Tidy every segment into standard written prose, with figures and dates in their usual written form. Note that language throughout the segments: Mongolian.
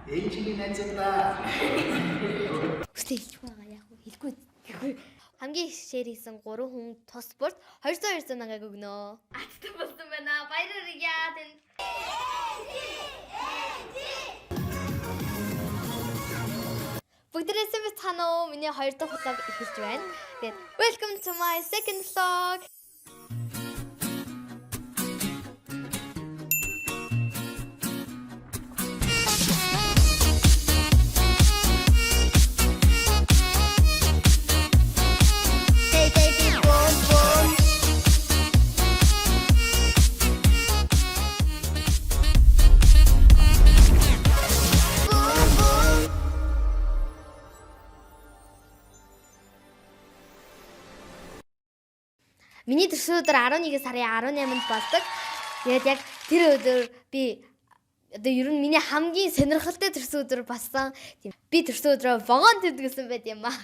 Ээжийн найзуудаа. Хүсэлж байгаа яг хэлгүй. Хамгийн их шеэр хийсэн 3 хүн тус спорт 200 мянгааг өгнө. Аттай болсон байна. Баярлалаа тань. Бүгдээрээ бацхан уу миний 2 дахь vlog эхэлж байна. Тэгээд welcome to my second vlog. Миний төрсөн өдөр 11 сарын 18-нд болдог. Тэгээд яг тэр өдөр би одоо ер нь миний хамгийн сонирхолтой төрсөн өдөр болсон. Тийм. Би төрсөн өдрөө вагон тэмдэглэсэн байт юм аа.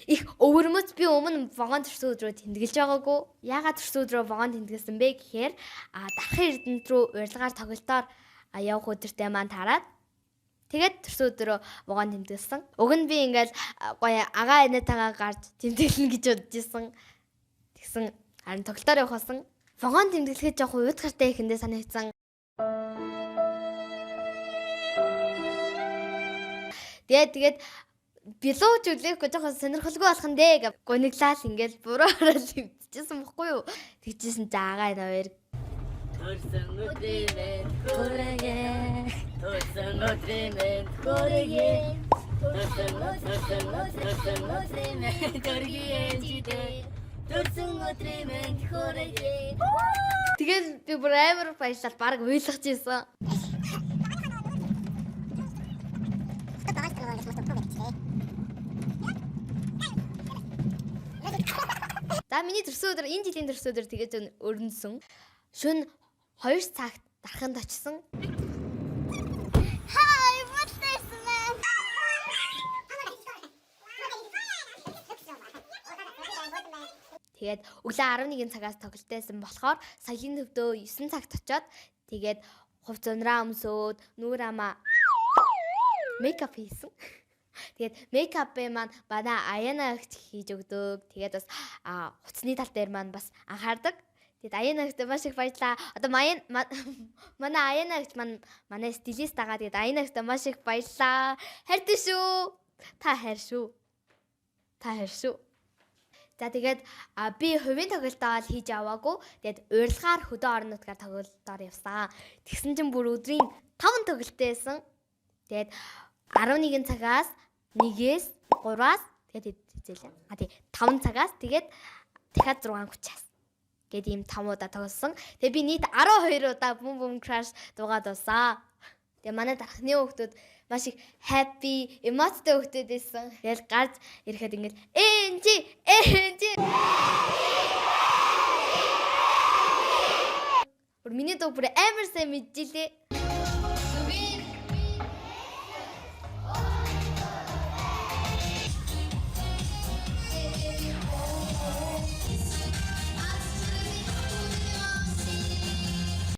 Их өвөрмөц би өмнө вагон төрсөн өдрөө тэмдэглэж байгаагүй. Яагаад төрсөн өдрөө вагон тэмдэглэсэн бэ гэхээр дархан эрдэнэт рүү урилгаар тоглолтоор явах өдөртэй маань тараад тэгээд төрсөн өдрөө вагон тэмдэглэсэн. Уг нь би ингээл гоё агаа энэтайгаа гарч тэмдэглэнэ гэж бодож исэн. Тэгсэн харин тоглолтоор явахсан. Вагон тэмдэглэхэд жоох уйдгартай ихэндээ санагдсан. Тэгээд билууж үлээхгүй жоох сонирхолгүй болох нь дээ гэж гониглал ингээл буруу хараад хөвчихсэн бохгүй юу. Тэгжсэн заагаа энэ хоёр төрсөн өдрийн хөрөгээ төрсөн өдрийн хөрөгээ төрсөн өдрийн хөрөгээ төрсөн өдрийн хөрөгээ. Тэгээд би бүр амар баярлал баг уйлгаж ийсэн. За миний төрсөн өдөр энэ жилийн төрсөн өдөр тэгээд өрнөсөн. Шөнө 2 цагт дарханд очсон. Тэгээд өглөө 11 цагаас тоглолтойсэн болохоор саяны төвдөө 9 цагт очиод тэгээд хувц унраа өмсөөд нүур амаа мейкап хийсэн. Тэгээд мейкапыг маань бана Аяна агч хийж өгдөг. Тэгээд бас хуцсны тал дээр маань бас анхаардаг. Тэгээд Аяна агт маш их баярлаа. Одоо манай Аяна агч маань манай стилист байгаа. Тэгээд Аяна агт маш их баярлаа. Хайртай шүү. Та хайр шүү. Та хайр шүү. За тэгээд би хувийн тоглолтоо хийж аваагүй. Тэгээд урилгаар хөдөө орон нутгаар тоглолтоор явсан. Тэгсэн чинь бүр өдрийн 5 тоглолтойсэн. Тэгээд 11 цагаас 1-ээс 3-аас тэгээд хизээлээ. Тий 5 цагаас тэгээд дахиад 6:30-аас. Гэт ийм 5 удаа тоглосон. Тэгээд би нийт 12 удаа бум бум краш дуугаад байсан. Тэгээд манай дархны хүүхдүүд маш их happy, эмоцтой хүүхдүүд байсан. Тэгээд гарч ирэхэд ингээд энжи. Миний дуу бүр амар сайн мэджилээ.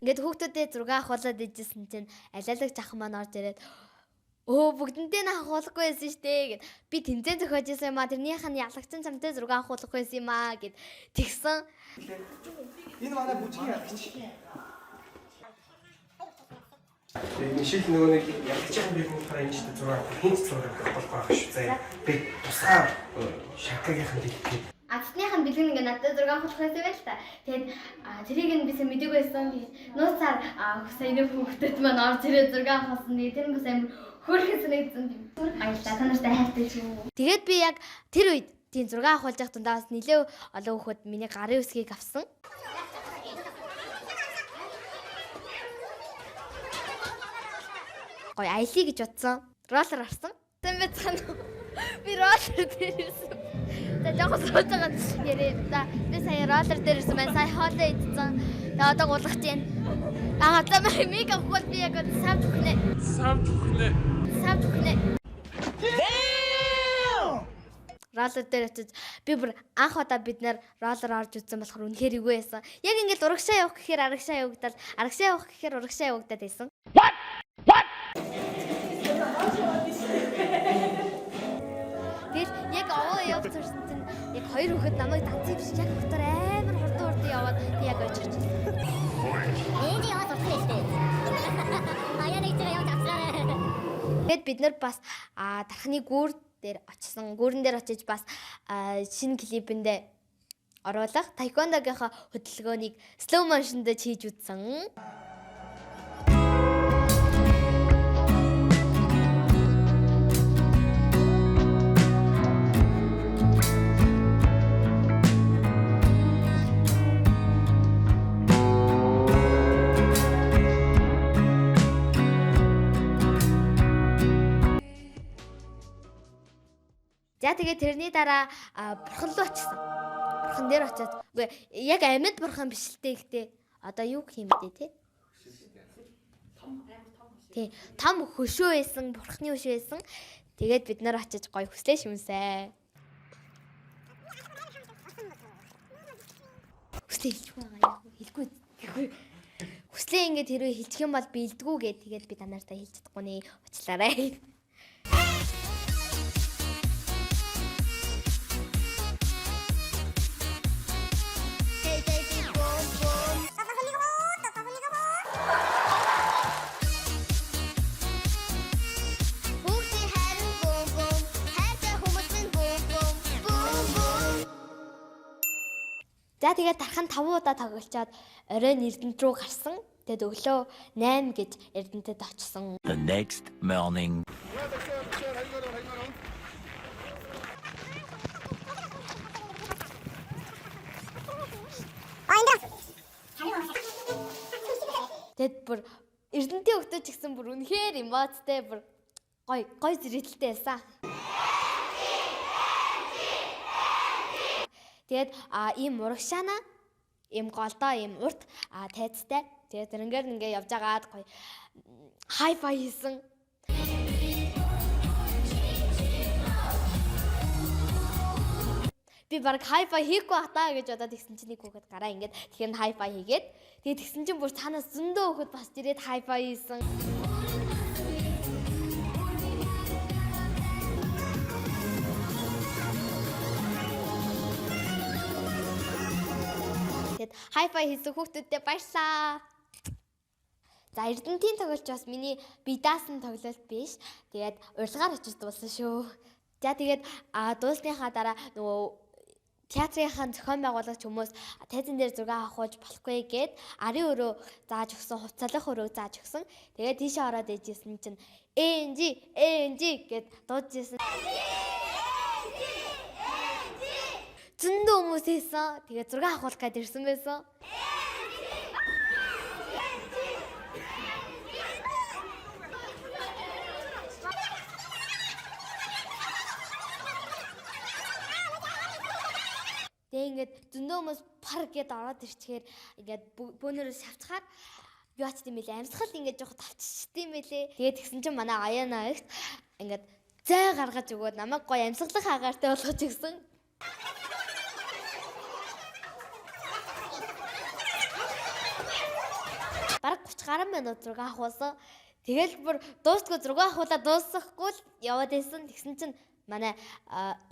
Ингээд хүүхдүүдэд 6 ахуулаад ижсэн чинь алиалаг жахан маань орж ирээд бүгдэндээ нь ахуулахгүй байсан штэ гэд би тэмцээн зохиож исэн юм а тэрнийх нь ялагчин чамтай 6 ахуулах байсан юм а гэд тэгсэн. Энэ манай бүжгийн ялагч. Тэгээд мишэл нөгөө нэг ялагчийн бие махбодоор энэ ч 6 хинц 6 болох байх шүү. За би тусаа шакагийнхан дэлгэхэд Ацных нь бэлгэн ингээ надад 6 ахуулах байсан байл та. Тэгээд тэрийг нь бисээ мэдээгүй байсан. Нууцаар саяны хүүхдэд маань орж ирээд 6 ахуулсан. Тэр нь бас амар хөөрхөн санагдсан юм. Баярлалаа. Та нартай хайртай шүү. Тэгээд би яг тэр үед тийм 6 ахуулж явах тундаа бас нэлээ олон хүүхэд миний гарын үсгийг авсан. Гоё аялье гэж бодсон. Роллер авсан. Тэн бацхан. Би роллер дээр ирсэн. За жоохон сууж байгаа ярээ. За би сая роллер дээр ирсэн байна. Сая хоолоо идсэн. Тэгээ одоо гулгах чинь. За мейкап хол би яг савж өгнө. Роллер дээр очиж би бүр анх удаа бид нэр роллер орж үзсэн болохоор үнэхээр эвгүй байсан. Яг ингээд урагшаа явах гэхээр арагшаа явагдаад байсан. Яг хоёр хүүхэд намайг данцыг биш яг дотор амар хурдан яваад яг очиж. Ээж яваад урт хэлтэй. Аяа нэг зэрэг явж авчраа. Тэгэд бид нар бас дархны гүүр дээр очсон. Гүүрэн дээр очиж бас шинэ клипэндээ оруулах таеквондогийнхаа хөдөлгөөнийг slow motion-д хийж үзсэн. За тэгээд тэрний дараа бурхан руу очсон. Бурхан дээр очиод үгүй яг амьд бурхан биш л дээ гэхдээ одоо юу гэх юм бэ те? Тий, том хөшөө байсан, бурханы хөшөө байсан. Тэгээд бид нар очиж гоё хүслээ шүмсэ. Хүслээ хэлчих байгаа яа. Хэлгүй. Хүслээ ингээд хэрвээ хэлчих юм бол бэлдгүү гэ тэгээд би танаартай хэлж чадахгүй нэ. Уучлаарай. За тэгээд дархан 5 удаа тоглолцоод оройн Эрдэнэт рүү гарсан. Тэгээд өглөө 8 гэж Эрдэнэтэд очсон. The next morning. Тэгэд бүр Эрдэнэтийн өгтөж гисэн бүр үнэхээр эмоцтой бүр гой зэрэгтэй байсан. Тэгээд ийм урагшаана ийм голдоо ийм урт тайцтай. Тэгээд ингээ явж агаад гоё хай-фай хийсэн. Би баг хай-фай хийхгүй хатаа гэж бодоод тэгсэн чинь нэг хүүхэд гараа ингээд тэгэхээр хай-фай хийгээд тэгээд тэгсэн чинь бүр цаанаас зөндөө хүүхэд бас ирээд хай-фай хийсэн. Хай-фай хийсэн хүүхдүүдтэй баярлаа. За Эрдэнэтийн тоглолт бас миний бие даасан тоглолт биш. Тэгээд урилгаар очиж дуулсан шүү. За тэгээд дуулсныхаа дараа нөгөө театрынхаа зохион байгуулагч хүмүүс тайзан дээр зураг авахулж болохгүй гэд арын өрөө зааж өгсөн, хувцалах өрөө зааж өгсөн. Тэгээд тийшээ ороод ээжсэн чинь энжи гэд дуудаж ирсэн. Зөндөө хүмүүс хийсэн. Тэгээд зураг авахулах гээд ирсэн байсан. Тэгээд ингээд зөндөө хүмүүс парк гээд ороод ирчихээр ингээд бөөнөрөөс шавцахаар юу ач тийм байлээ. Амьсгал ингээд жоох тавччихсан юм байлээ. Тэгээд тэгсэн чинь манай Аяна ихт ингээд зай гаргаж өгөөд намайг гоё амьсгалах агаартай болгож өгсөн. Бараг 30 гаруй минут зураг авахулсан. Тэгэл бүр дуустгүй зураг авахулаа дуусахгүй л яваад байсан. Тэгсэн чинь манай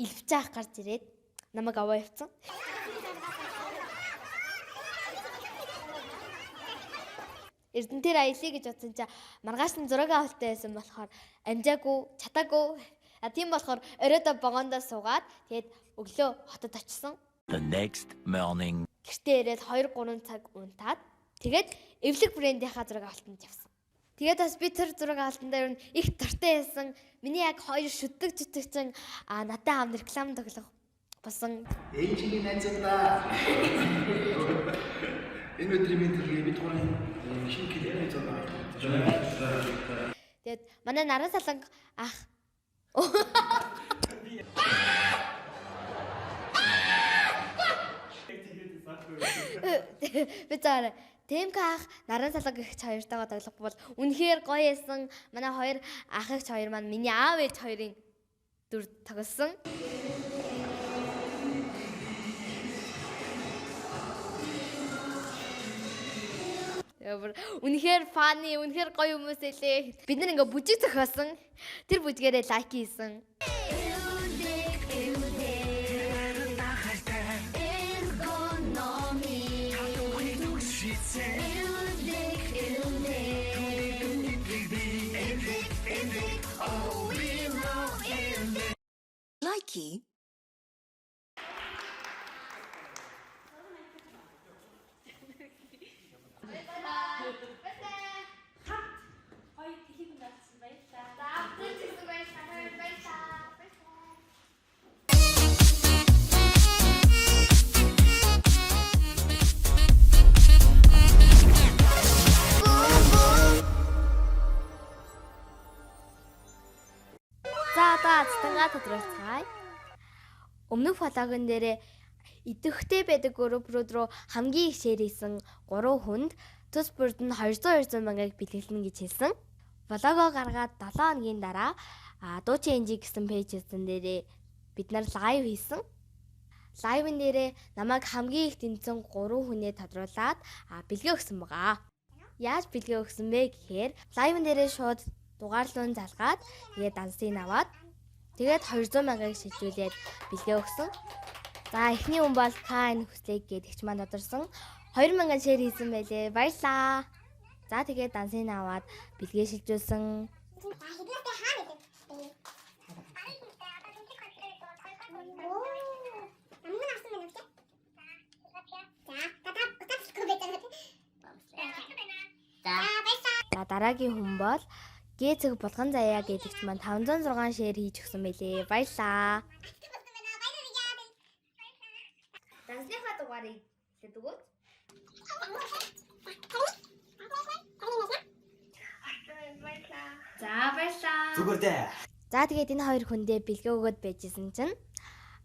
элвчаах гарч ирээд намайг аваа явцсан. Эрдэнэтээр аялье гэж бодсон чинь маргааш нь зураг авалттай байсан болохоор амжаагүй, чатаагүй. Тийм болохоор оройдоо богондоо суугаад тэгээд өглөө хотод очсон. The next morning. Гэртээ ирээд 2-3 цаг унтаад тэгээд эвлэг брэндийнхаа зураг авалтанд явсан. Тэгээд бас би тэр зураг авалтандаа ер нь их дуртай байсан. Миний яг хоёр шүтдэг жижигчин надад хамт реклам тоглох болсон. Ээжийн найзуудаа. Энэ өдрийн мэдрэлийг бид гурван шинэ клипээр зураг. Тэгээд манай наран саланг ах Бицаар Тэмка ах наран саланг их хоёртойгоо тоглох бол үнэхээр гоё байсан. Манай хоёр ах их хоёр маань миний аав ээж хоёрын дүр тоглосон. Үнэхээр фаны, үнэхээр гоё хүмүүс элээ. Бид нар ингээ бүжиг зохиосон. Тэр бүжгээрээ лайк хийсэн. Likey. За одоо цэцэнгээ тодруулцгаая. Өмнөх фотогон дээрээ идэвхтэй байдаг группрууд руу хамгийн их шеэр хийсэн 3 хүнд төс бүрд нь 200 мянгаыг бэлгэлнэ гэж хэлсэн. Влогоо гаргаад 7 хоногийн дараа Дуучин Энжи гэсэн пэйжсэн дээрээ бид нар лайв хийсэн. Лайвн дээрээ намайг хамгийн их дэмжсэн 3 хүнээ тодруулаад бэлгээ өгсөн байгаа. Яаж бэлгээ өгсөн бэ гэхээр лайвн дээрээ шууд дугаарлуун залгаад тэгээд дансыг аваад тэгээд 200 мянгаыг шилжүүлээд бэлгээ өгсөн. За эхний хүн бол Кайн Хүслэг гэдэгч маань тодорсон 2000 шеэр хийсэн байлээ. Баярлаа. За тэгээд дансыг аваад бэлгээ шилжүүлсэн. За дараагийн хүн бол Гэцэг булган заяа гэдэгч маань 506 шеэр хийж өгсөн байлээ. Баярлаа. Дансныхаа дугаарыг хэлээд өгөөч. За баярлаа. Зүгээр дээ. За тэгээд энэ хоёр хүндээ бэлгээ өгöd байжсэн чинь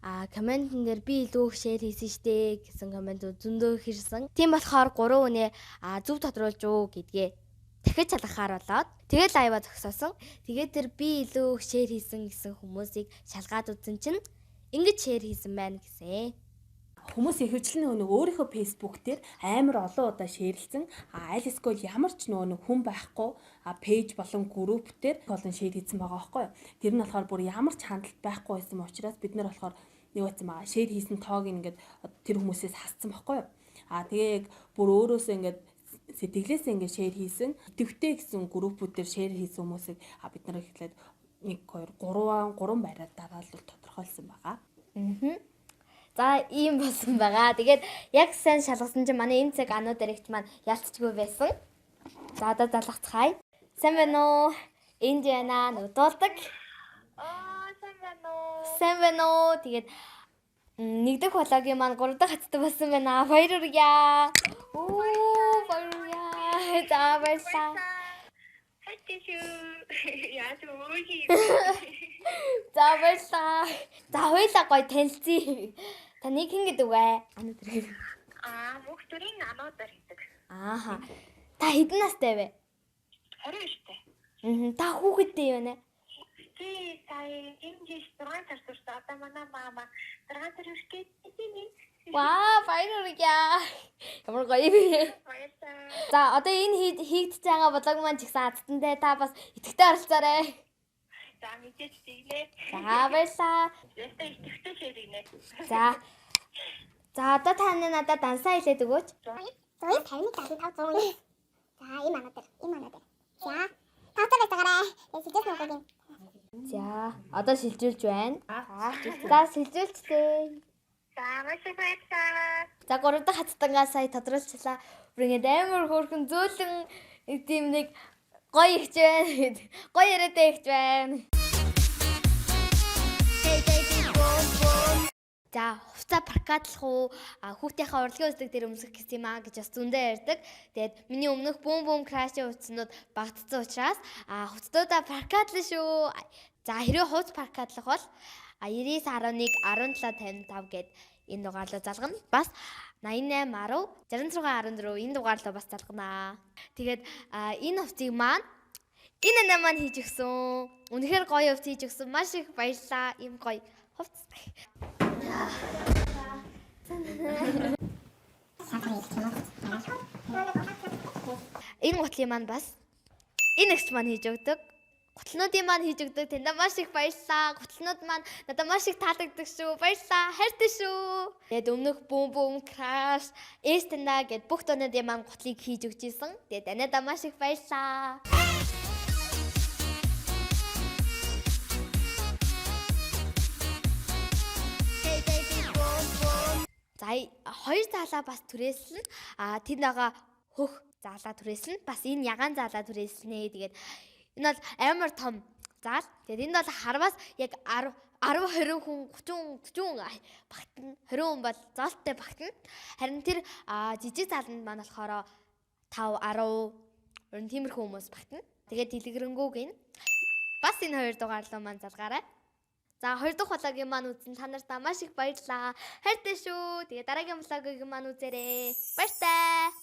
комментэн дээр би илүү их шеэр хийсэн штэ гэсэн комментүүд зөндөө ирсэн. Тийм болохоор 3 хүнээ зөв тодруулж уу гэдгээ дахиж шалгахаар болоод тэгээд лайва зогсоосон. Тэгээд тэр би илүү их шеэр хийсэн гэсэн хүмүүсийг шалгаад үзсэн чинь ингэж шеэр хийсэн байна гэсэн. Хүмүүс ихэвчлэн нөгөө өөрийнхөө фэйсбુક дээр амар олон удаа шеэрлсэн аль эсвэл ямар ч нөгөө хүн байхгүй пэйж болон групп дээр олон шеэр хийсэн байгаа байхгүй. Тэр нь болохоор бүр ямар ч хандлт байхгүй байсан учраас бид нар болохоор нэг байсан байгаа шеэр хийсэн тоог ингээд тэр хүмүүсээс хассан байхгүй. Тэгээ бүр өөрөөсөө ингээд сэтгэлээсээ ингээд шеэр хийсэн идэвхтэй гэсэн группүүд дээр шеэр хийсэн хүмүүсийг бид нар ихлээд 1 2 3 байраад дараалал тодорхойлсон байгаа. За ийм болсон байгаа. Тэгээд яг сайн шалгасан чинь манай энэ цаг ануу дэрэгч маань ялцчихгүй байсан. За одоо залгацгаая. Сайн байна уу? Энд яана нутуулдаг. Сайн байна уу? Сайн байна уу? Тэгээд нэгдэх влагийн маань 3 дахь хацтай болсон байна. Баяр хүргье. Баяр. За баярлалаа. За баярлалаа. За хоёлаа гоё танилцъя. Таны хэн гэдэг вэ? Ануу дэрэг. Мөнх төрийн ануу дээр гэдэг. Ааха. Та хэдэн настай вэ? 29-тэй. Та хүүхэдтэй юу нэ? Тий, сая энэ 6 сар сурсан. Одоо манай мама 6 сар хүрчээд тийм. Ваа, баяр хүргье. Ямар гоё бэ? Баярлалаа. За, одоо энэ хийгдэж байгаа бодлого маань ч ихсэн азтантай та бас идэвхтэй оролцоорой. За мэдээж тийгнэ. За, баярлалаа. Ястаа идэвхтэй ширийнэ. За. За, одоо та надад дансаа хэлээд өгөөч. 150-75 За, ийм анаа дээр. За, тавтаа байцаагаарай. Сэлжээс нүгэн. За, одоо шилжүүлж байна. За, шилжүүлчихлээ. За, маш их баярлалаа. За 3 дахь хацтангаа сая тодруулчлаа. Бүр ингэ амар хөөрхөн зөөлөн тийм нэг гоё ихч байна. Гоё яриатай ихч байна. За хувцас паркатлах уу хүүхдийнхээ урлагийн үздэг дээр өмсөх гэсэн юм гэж бас зөндөө ярьдаг. Тэгээд миний өмнөх бүүм крашийн хувцснууд багтцсан учраас хувцсуудаа паркатлаа шүү. За хэрвээ хувцас паркатлах бол 99.11.1755 гэд энэ дугаарлаа залгана. Бас 88.10 6614 энэ дугаарлаа бас залгана. Тэгээд энэ хувцсыг маань энэ анаа маань хийж өгсөн. Үнэхээр гоё хувцас хийж өгсөн. Маш их баярлалаа. Ийм гоё хувцас. Энэ гутлын маань бас энэ ихч маань хийж өгдөг. Гутлнуудын маань хийж өгдөг. Тэндээ маш их баярлалаа. Гутлнууд маань надад маш их таалагддаг шүү. Баярлалаа. Хайртай шүү. Тэгээд өмнөх бүүм краш, эстэнда гэд бүх тонуудын маань гутлыг хийж өгч ийсэн. Тэгээд танайдаа маш их баярлалаа. хоёр заалаа бас түрээслэн. Тэнд байгаа хөх заалаа түрээслэн. Бас энэ ягаан заалаа түрээслэнэ. Тэгээд энэ бол амар том заал. Тэгээд энд бол харвас яг 10 20 хүн 30 багтана. 20 хүн бол зоолттой багтана. Харин тэр жижиг зааланд маань болохоор 5 10 өрн тиймэрхүү хүмүүс багтана. Тэгээд дэлгэрэнгүй гин. Бас энэ хоёр дугаарлуу маань залгаарай. За 2 дахь влогийн маань үзсэн та нарт маш их баярлалаа. Хайртай шүү. Тэгээ дараагийн влогийг маань үзээрэй. Баяртай.